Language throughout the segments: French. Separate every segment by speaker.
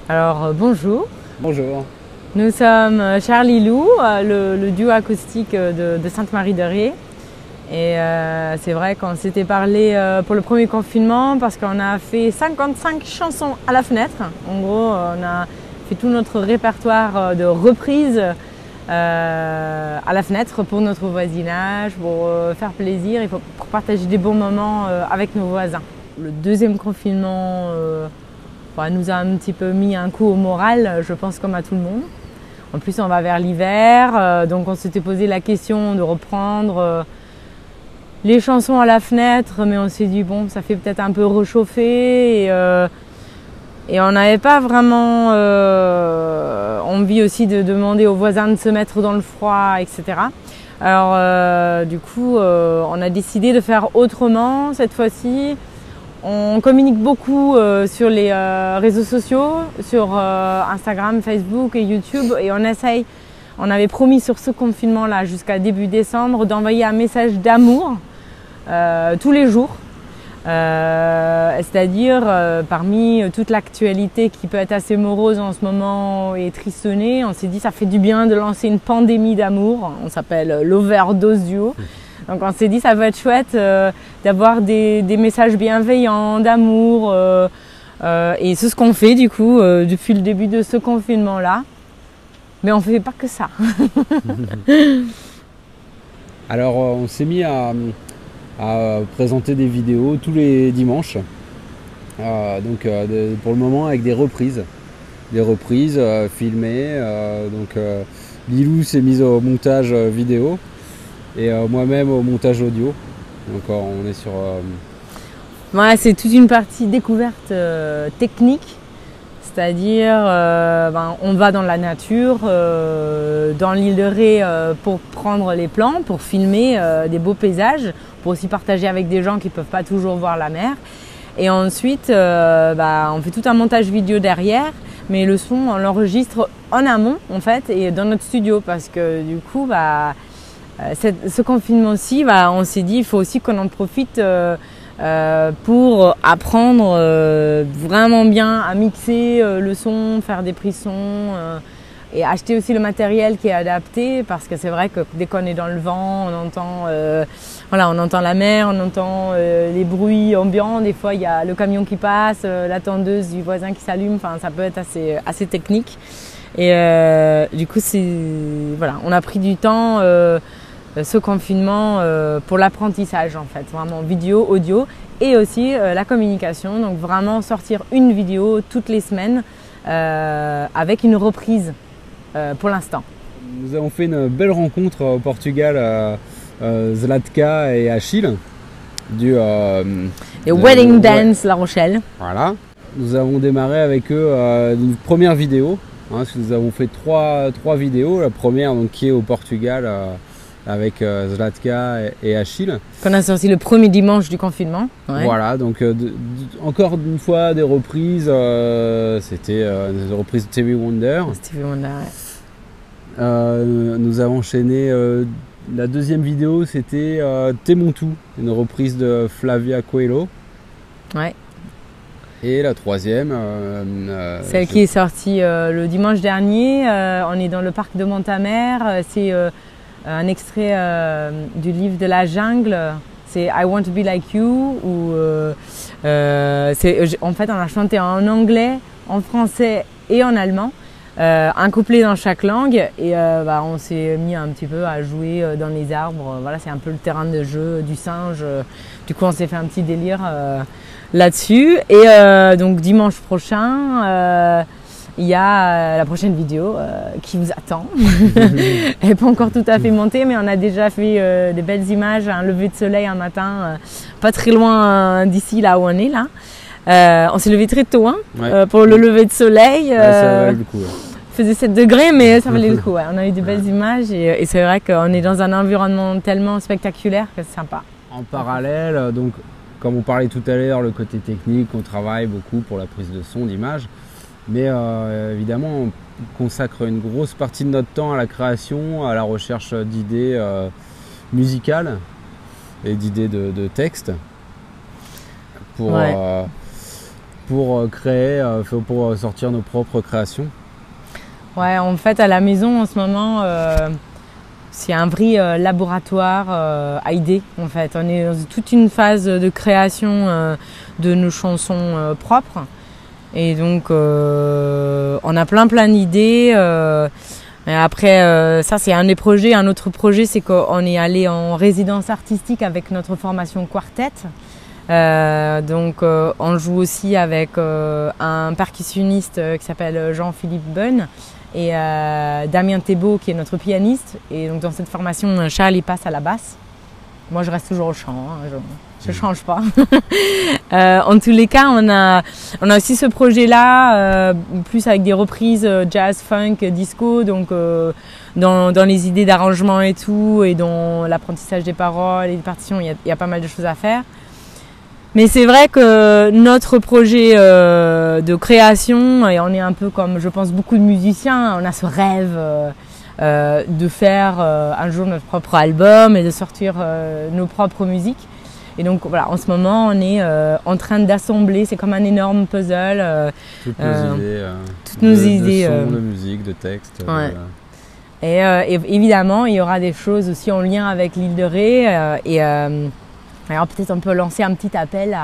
Speaker 1: Bonjour.
Speaker 2: Bonjour.
Speaker 1: Nous sommes Charlie Lou, le duo acoustique de Sainte-Marie-de-Ré. Et c'est vrai qu'on s'était parlé pour le premier confinement parce qu'on a fait 55 chansons à la fenêtre. En gros, on a fait tout notre répertoire de reprises à la fenêtre pour notre voisinage, pour faire plaisir et pour partager des bons moments avec nos voisins. Le deuxième confinement nous a un petit peu mis un coup au moral, je pense comme à tout le monde. En plus, on va vers l'hiver, donc on s'était posé la question de reprendre les chansons à la fenêtre, mais on s'est dit bon, ça fait peut-être un peu réchauffer et on n'avait pas vraiment envie aussi de demander aux voisins de se mettre dans le froid, etc. Alors du coup, on a décidé de faire autrement cette fois-ci. On communique beaucoup sur les réseaux sociaux, sur Instagram, Facebook et YouTube, et on avait promis sur ce confinement-là jusqu'à début décembre d'envoyer un message d'amour tous les jours. C'est-à-dire parmi toute l'actualité qui peut être assez morose en ce moment et tristonnée, on s'est dit ça fait du bien de lancer une pandémie d'amour. On s'appelle l'Overdose Duo. Donc on s'est dit ça va être chouette d'avoir des messages bienveillants, d'amour. Et c'est ce qu'on fait du coup depuis le début de ce confinement-là. Mais on ne fait pas que ça.
Speaker 2: Alors on s'est mis à présenter des vidéos tous les dimanches. Pour le moment avec des reprises. Des reprises filmées. Lilou s'est mise au montage vidéo. Et moi-même au montage audio. Donc on est sur...
Speaker 1: Ouais, c'est toute une partie découverte technique. C'est-à-dire, on va dans la nature, dans l'île de Ré pour prendre les plans, pour filmer des beaux paysages, pour aussi partager avec des gens qui ne peuvent pas toujours voir la mer. Et ensuite, on fait tout un montage vidéo derrière, mais le son, on l'enregistre en amont en fait, et dans notre studio, parce que du coup, ce confinement-ci, on s'est dit il faut aussi qu'on en profite pour apprendre vraiment bien à mixer le son, faire des prissons et acheter aussi le matériel qui est adapté, parce que c'est vrai que dès qu'on est dans le vent, on entend la mer, on entend les bruits ambiants, des fois il y a le camion qui passe, la tondeuse du voisin qui s'allume, ça peut être assez technique. Et du coup on a pris du temps ce confinement pour l'apprentissage en fait, vraiment vidéo, audio et aussi la communication, donc vraiment sortir une vidéo toutes les semaines avec une reprise pour l'instant.
Speaker 2: Nous avons fait une belle rencontre au Portugal, Zlatka et Achille
Speaker 1: Wedding Dance La Rochelle.
Speaker 2: Voilà, nous avons démarré avec eux une première vidéo, nous avons fait trois vidéos, la première donc, qui est au Portugal avec Zlatka et Achille.
Speaker 1: Qu'on a sorti le premier dimanche du confinement. Ouais.
Speaker 2: Voilà, donc encore une fois des reprises, c'était des reprises de Stevie Wonder.
Speaker 1: Stevie Wonder, ouais.
Speaker 2: Nous avons enchaîné, la deuxième vidéo c'était T'es mon tout, une reprise de Flavia Coelho.
Speaker 1: Ouais.
Speaker 2: Et la troisième...
Speaker 1: celle qui est sortie le dimanche dernier, on est dans le parc de Montamer, c'est... un extrait du livre de la jungle, c'est I Want to Be Like You, où en fait on a chanté en anglais, en français et en allemand, un couplet dans chaque langue, et on s'est mis un petit peu à jouer dans les arbres. Voilà, c'est un peu le terrain de jeu du singe, du coup on s'est fait un petit délire là-dessus, et donc dimanche prochain il y a la prochaine vidéo qui vous attend. Elle n'est pas encore tout à fait montée, mais on a déjà fait des belles images, un lever de soleil un matin, pas très loin d'ici, là où on est là. On s'est levé très tôt pour le lever de soleil.
Speaker 2: Ça valait le coup.
Speaker 1: Faisait 7 degrés, mais ça valait le coup. Ouais. On a eu de belles images et c'est vrai qu'on est dans un environnement tellement spectaculaire que c'est sympa.
Speaker 2: En parallèle, donc, comme on parlait tout à l'heure, le côté technique, on travaille beaucoup pour la prise de son, d'image. Mais évidemment, on consacre une grosse partie de notre temps à la création, à la recherche d'idées musicales et d'idées de textes pour pour créer, pour sortir nos propres créations?
Speaker 1: Ouais, en fait, à la maison, en ce moment, c'est un vrai laboratoire à idées. En fait, on est dans toute une phase de création de nos chansons propres. Et donc, on a plein d'idées. Et après, ça, c'est un des projets. Un autre projet, c'est qu'on est allé en résidence artistique avec notre formation quartet. Donc, on joue aussi avec un percussionniste qui s'appelle Jean-Philippe Bonne et Damien Thébault qui est notre pianiste. Et donc, dans cette formation, Charles il passe à la basse. Moi, je reste toujours au chant, hein, je ne change pas. En tous les cas, on a aussi ce projet-là, plus avec des reprises jazz, funk, disco, donc dans les idées d'arrangement et tout, et dans l'apprentissage des paroles et des partitions, il y a pas mal de choses à faire. Mais c'est vrai que notre projet de création, et on est un peu comme, je pense, beaucoup de musiciens, on a ce rêve de faire un jour notre propre album et de sortir nos propres musiques. Et donc voilà, en ce moment, on est en train d'assembler, c'est comme un énorme puzzle.
Speaker 2: Toutes nos idées,
Speaker 1: de
Speaker 2: son, de musique, de texte.
Speaker 1: Ouais. Et évidemment, il y aura des choses aussi en lien avec l'île de Ré. Alors peut-être on peut lancer un petit appel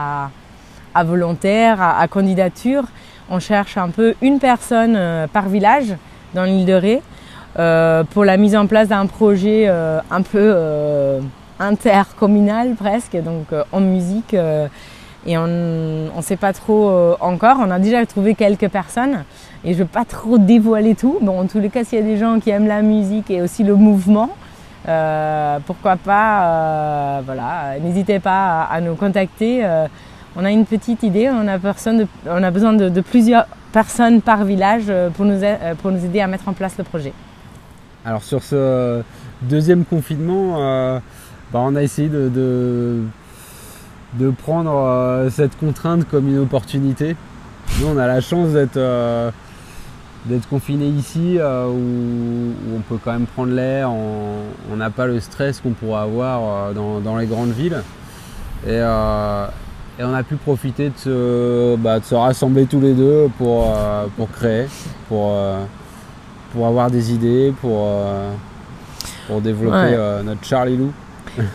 Speaker 1: à volontaires, à candidature. On cherche un peu une personne par village dans l'île de Ré pour la mise en place d'un projet un peu intercommunal presque, donc en musique. Et on ne sait pas trop encore. On a déjà trouvé quelques personnes et je ne veux pas trop dévoiler tout. Bon, en tous les cas, s'il y a des gens qui aiment la musique et aussi le mouvement, pourquoi pas, voilà, n'hésitez pas à nous contacter. On a une petite idée, on a besoin de plusieurs personnes par village pour nous aider à mettre en place le projet.
Speaker 2: Alors sur ce deuxième confinement, on a essayé de prendre cette contrainte comme une opportunité. Nous, on a la chance d'être confiné ici où on peut quand même prendre l'air, on n'a pas le stress qu'on pourrait avoir dans les grandes villes. Et on a pu profiter de se rassembler tous les deux pour créer, pour avoir des idées, pour développer notre Charlie-Loup.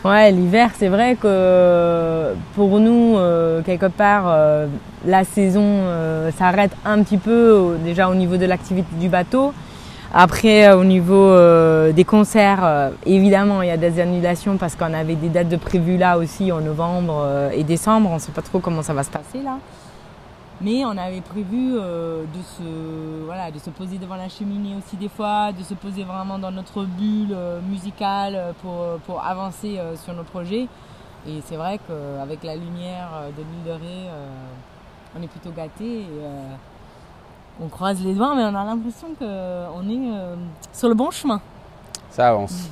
Speaker 1: Ouais, l'hiver, c'est vrai que pour nous, quelque part, la saison s'arrête un petit peu, déjà au niveau de l'activité du bateau. Après, au niveau des concerts, évidemment, il y a des annulations parce qu'on avait des dates de prévues là aussi en novembre et décembre. On ne sait pas trop comment ça va se passer là. Mais on avait prévu de se poser devant la cheminée aussi des fois, de se poser vraiment dans notre bulle musicale pour avancer sur nos projets. Et c'est vrai qu'avec la lumière de l'île de Ré, on est plutôt gâtés. Et, on croise les doigts, mais on a l'impression qu'on est sur le bon chemin.
Speaker 2: Ça avance.